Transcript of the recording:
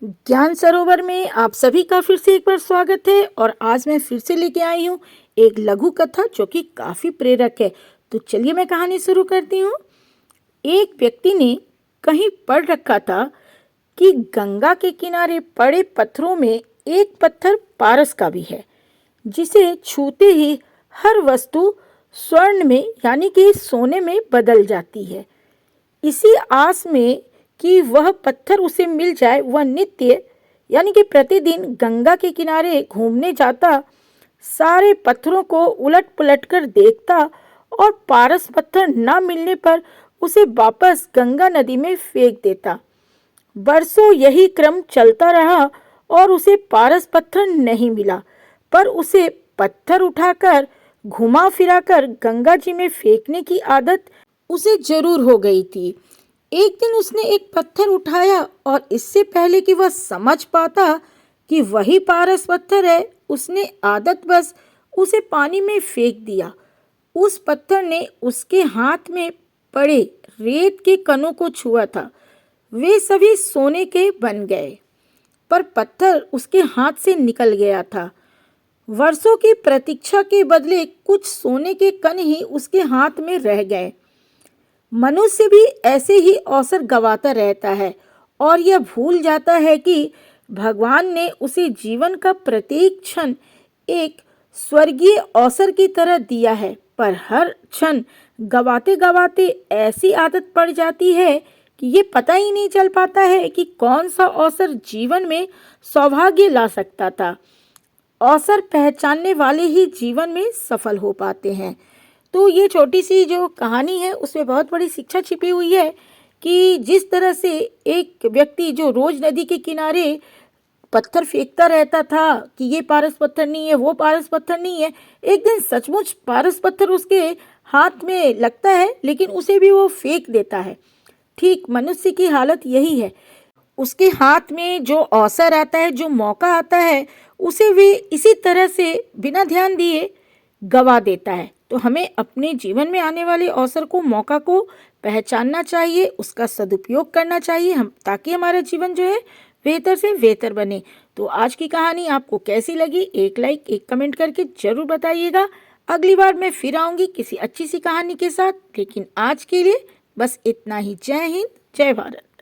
ज्ञान सरोवर में आप सभी का फिर से एक बार स्वागत है। और आज मैं फिर से लेके आई हूँ एक लघु कथा जो कि काफ़ी प्रेरक है। तो चलिए मैं कहानी शुरू करती हूँ। एक व्यक्ति ने कहीं पढ़ रखा था कि गंगा के किनारे पड़े पत्थरों में एक पत्थर पारस का भी है, जिसे छूते ही हर वस्तु स्वर्ण में यानी कि सोने में बदल जाती है। इसी आस में कि वह पत्थर उसे मिल जाए, वह नित्य यानी कि प्रतिदिन गंगा के किनारे घूमने जाता, सारे पत्थरों को उलट पुलट कर देखता और पारस पत्थर न मिलने पर उसे वापस गंगा नदी में फेंक देता। बरसों यही क्रम चलता रहा और उसे पारस पत्थर नहीं मिला, पर उसे पत्थर उठाकर घुमा फिराकर गंगा जी में फेंकने की आदत उसे जरूर हो गई थी। एक दिन उसने एक पत्थर उठाया और इससे पहले कि वह समझ पाता कि वही पारस पत्थर है, उसने आदतवश उसे पानी में फेंक दिया। उस पत्थर ने उसके हाथ में पड़े रेत के कणों को छुआ था। वे सभी सोने के बन गए, पर पत्थर उसके हाथ से निकल गया था। वर्षों की प्रतीक्षा के बदले कुछ सोने के कण ही उसके हाथ में रह गए। मनुष्य भी ऐसे ही अवसर गंवाता रहता है और यह भूल जाता है कि भगवान ने उसे जीवन का प्रत्येक क्षण एक स्वर्गीय अवसर की तरह दिया है। पर हर क्षण गवाते गवाते ऐसी आदत पड़ जाती है कि ये पता ही नहीं चल पाता है कि कौन सा अवसर जीवन में सौभाग्य ला सकता था। अवसर पहचानने वाले ही जीवन में सफल हो पाते हैं। तो ये छोटी सी जो कहानी है उसमें बहुत बड़ी शिक्षा छिपी हुई है कि जिस तरह से एक व्यक्ति जो रोज नदी के किनारे पत्थर फेंकता रहता था कि ये पारस पत्थर नहीं है, वो पारस पत्थर नहीं है, एक दिन सचमुच पारस पत्थर उसके हाथ में लगता है, लेकिन उसे भी वो फेंक देता है। ठीक मनुष्य की हालत यही है। उसके हाथ में जो अवसर आता है, जो मौका आता है, उसे वे इसी तरह से बिना ध्यान दिए गवा देता है। तो हमें अपने जीवन में आने वाले अवसर को, मौका को पहचानना चाहिए, उसका सदुपयोग करना चाहिए, हम ताकि हमारा जीवन जो है बेहतर से बेहतर बने। तो आज की कहानी आपको कैसी लगी, एक लाइक एक कमेंट करके जरूर बताइएगा। अगली बार मैं फिर आऊँगी किसी अच्छी सी कहानी के साथ, लेकिन आज के लिए बस इतना ही। जय हिंद, जय भारत।